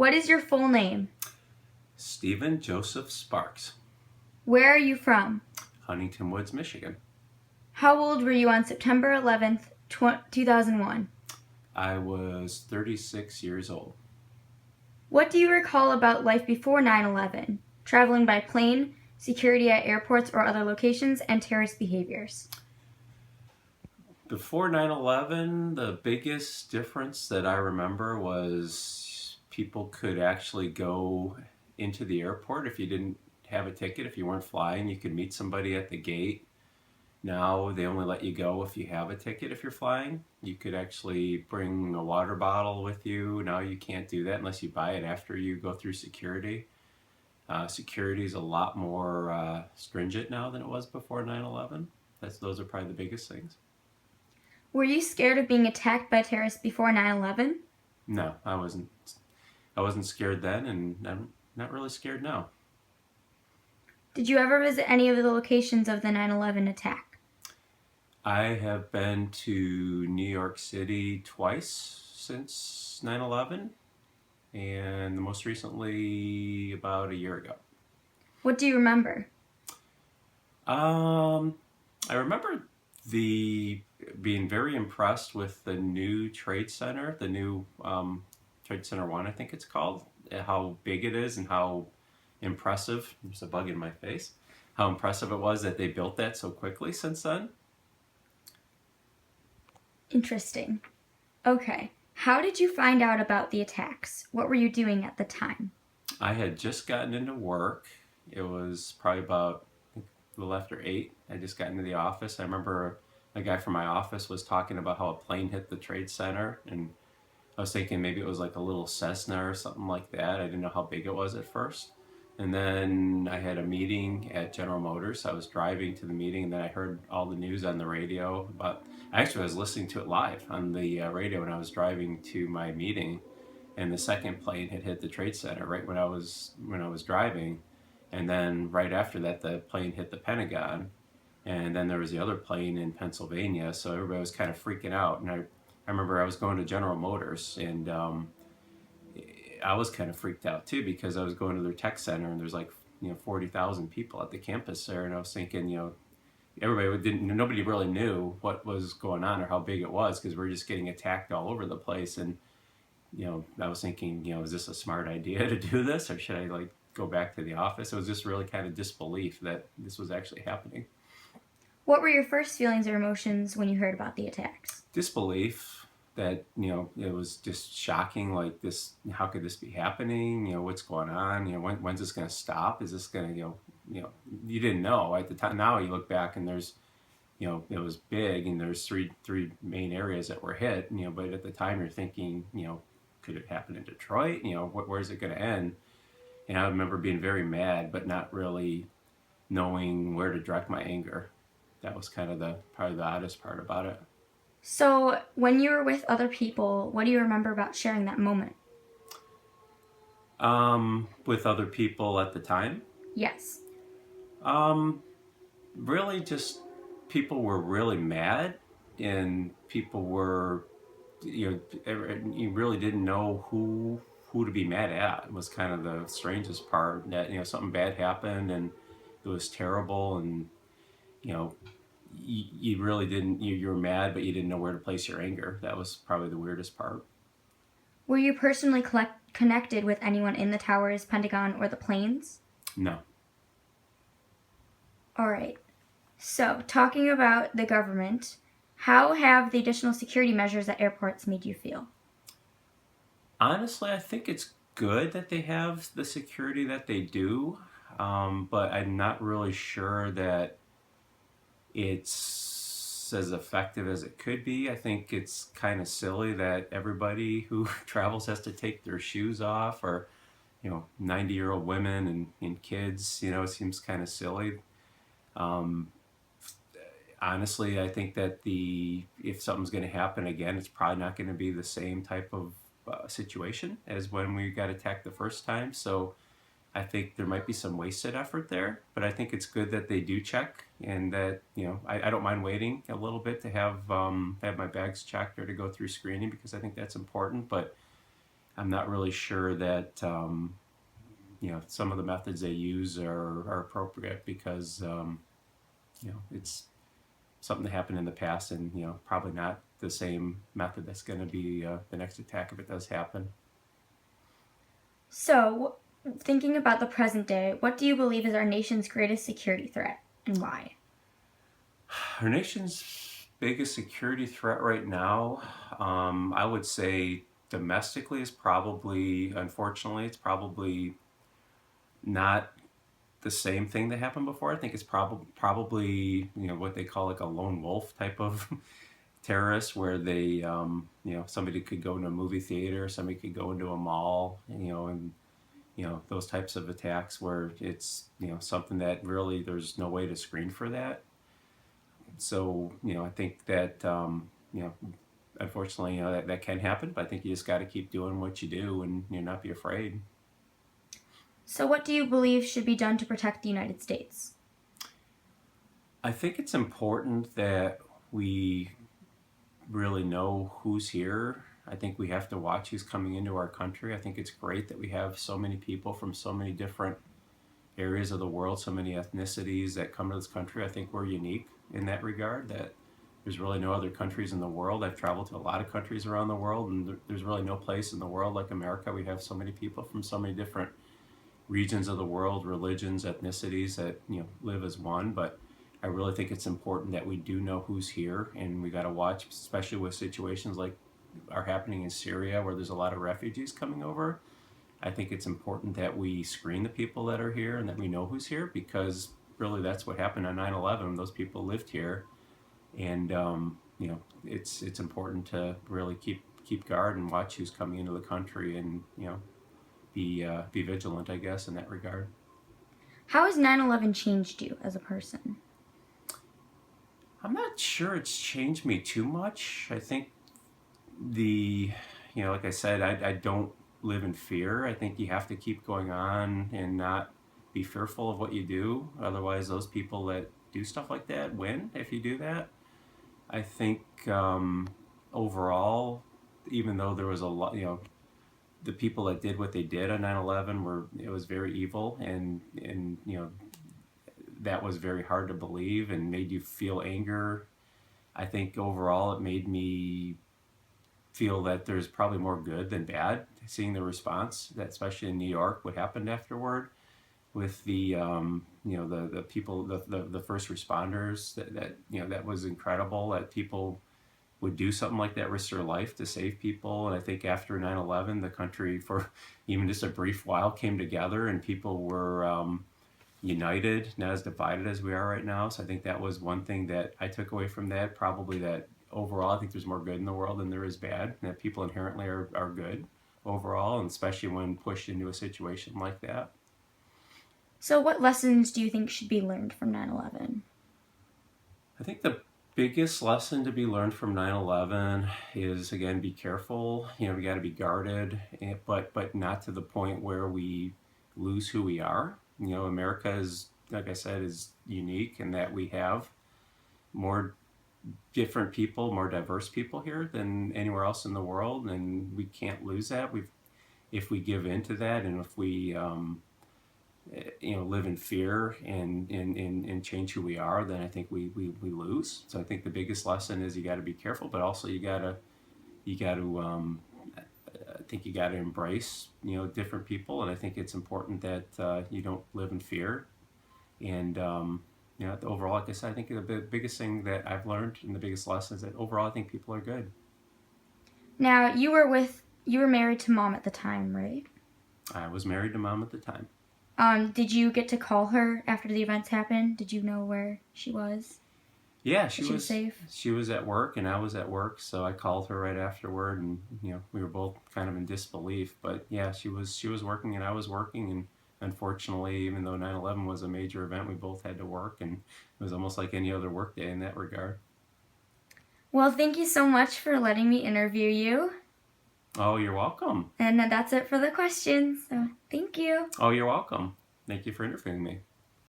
What is your full name? Stephen Joseph Sparks, Where are you from? Huntington Woods, Michigan. How old were you on September 11th, 2001? I was 36 years old. What do you recall about life before 9/11? Traveling by plane, security at airports or other locations, and terrorist behaviors. Before 9/11, the biggest difference that I remember was people could actually go into the airport if you didn't have a ticket. If you weren't flying, you could meet somebody at the gate. Now they only let you go if you have a ticket if you're flying. You could actually bring a water bottle with you. Now you can't do that unless you buy it after you go through security. Security is a lot more stringent now than it was before 9/11. Those are probably the biggest things. Were you scared of being attacked by terrorists before 9/11? No, I wasn't. I wasn't scared then, and I'm not really scared now. Did you ever visit any of the locations of the 9/11 attack? I have been to New York City twice since 9/11, and most recently about a year ago. What do you remember? I remember being very impressed with the new Trade Center, the new Trade Center 1, I think it's called, how big it is and how impressive, there's a bug in my face, how impressive it was that they built that so quickly since then. Interesting. Okay. How did you find out about the attacks? What were you doing at the time? I had just gotten into work. It was probably about a little after 8. I just got into the office. I remember a guy from my office was talking about how a plane hit the Trade Center, and I was thinking maybe it was like a little Cessna or something like that. I didn't know how big it was at first. And then I had a meeting at General Motors. I was driving to the meeting, and then I heard all the news on the radio about. Actually, I was listening to it live on the radio when I was driving to my meeting, and the second plane had hit the Trade Center right when I was driving, and then right after that, the plane hit the Pentagon, and then there was the other plane in Pennsylvania. So everybody was kind of freaking out, and I remember I was going to General Motors, and I was kind of freaked out too because I was going to their tech center, and there's like 40,000 people at the campus there, and I was thinking nobody really knew what was going on or how big it was because we are just getting attacked all over the place, and I was thinking, is this a smart idea to do this, or should I like go back to the office? It was just really kind of disbelief that this was actually happening. What were your first feelings or emotions when you heard about the attacks? Disbelief that it was just shocking. Like this, how could this be happening? What's going on? When's this going to stop? Is this going to you didn't know at the time. Now you look back and there's it was big, and there's three main areas that were hit. But at the time you're thinking could it happen in Detroit? Where's it going to end? And I remember being very mad, but not really knowing where to direct my anger. That was kind of probably the oddest part about it. So, when you were with other people, what do you remember about sharing that moment? With other people at the time? Yes. Really just people were really mad, and people were, you really didn't know who to be mad at. It was kind of the strangest part that, something bad happened and it was terrible, and, you really didn't, you were mad, but you didn't know where to place your anger. That was probably the weirdest part. Were you personally connected with anyone in the towers, Pentagon, or the planes? No. All right. So, talking about the government, how have the additional security measures at airports made you feel? Honestly, I think it's good that they have the security that they do, but I'm not really sure that it's as effective as it could be. I think it's kind of silly that everybody who travels has to take their shoes off, or 90-year-old women and kids. It seems kind of silly. Honestly, I think that if something's going to happen again, it's probably not going to be the same type of situation as when we got attacked the first time. So I think there might be some wasted effort there, but I think it's good that they do check, and that I don't mind waiting a little bit to have my bags checked or to go through screening, because I think that's important. But I'm not really sure that some of the methods they use are appropriate because it's something that happened in the past, and probably not the same method that's going to be the next attack if it does happen. So, thinking about the present day, what do you believe is our nation's greatest security threat and why? Our nation's biggest security threat right now, I would say domestically, is probably, unfortunately, it's probably not the same thing that happened before. I think it's probably what they call like a lone wolf type of terrorist, where they somebody could go into a movie theater, somebody could go into a mall, and those types of attacks where it's something that really there's no way to screen for that. So I think that unfortunately that can happen, but I think you just got to keep doing what you do and not be afraid. So, what do you believe should be done to protect the United States? I think it's important that we really know who's here. I think we have to watch who's coming into our country. I think it's great that we have so many people from so many different areas of the world, so many ethnicities that come to this country. I think we're unique in that regard, that there's really no other countries in the world. I've traveled to a lot of countries around the world, and there's really no place in the world like America. We have so many people from so many different regions of the world, religions, ethnicities that live as one. But I really think it's important that we do know who's here, and we got to watch, especially with situations like are happening in Syria, where there's a lot of refugees coming over. I think it's important that we screen the people that are here and that we know who's here, because really that's what happened on 9/11. Those people lived here, and it's important to really keep guard and watch who's coming into the country, and be vigilant, I guess, in that regard. How has 9/11 changed you as a person? I'm not sure it's changed me too much. I think the like I said, I don't live in fear. I think you have to keep going on and not be fearful of what you do. Otherwise, those people that do stuff like that win if you do that. I think overall, even though there was a lot, the people that did what they did on 9/11 it was very evil, and that was very hard to believe and made you feel anger. I think overall it made me feel that there's probably more good than bad, seeing the response, that especially in New York, what happened afterward with the people, the first responders, that was incredible, that people would do something like that, risk their life to save people. And I think after 9/11, the country, for even just a brief while, came together, and people were united, not as divided as we are right now. So I think that was one thing that I took away from that. Probably that overall, I think there's more good in the world than there is bad, and that people inherently are good overall, and especially when pushed into a situation like that. So, what lessons do you think should be learned from 9/11? I think the biggest lesson to be learned from 9/11 is, again, be careful. We got to be guarded, but not to the point where we lose who we are. America is, like I said, is unique in that we have more different people, more diverse people here than anywhere else in the world, and we can't lose that. If we give in to that, and if we live in fear and change who we are, then I think we lose. So I think the biggest lesson is you got to be careful, but also you got to I think you got to embrace different people, and I think it's important that you don't live in fear. And overall, like I said, I think the biggest thing that I've learned and the biggest lesson is that overall, I think people are good. Now, you were married to Mom at the time, right? I was married to Mom at the time. Did you get to call her after the events happened? Did you know where she was? Yeah, she She was safe? she was at work and I was at work, so I called her right afterward, and we were both kind of in disbelief. But yeah, she was working and I was working, and unfortunately, even though 9/11 was a major event, we both had to work, and it was almost like any other work day in that regard. Well, thank you so much for letting me interview you. Oh, you're welcome. And that's it for the questions. So, thank you. Oh, you're welcome. Thank you for interviewing me.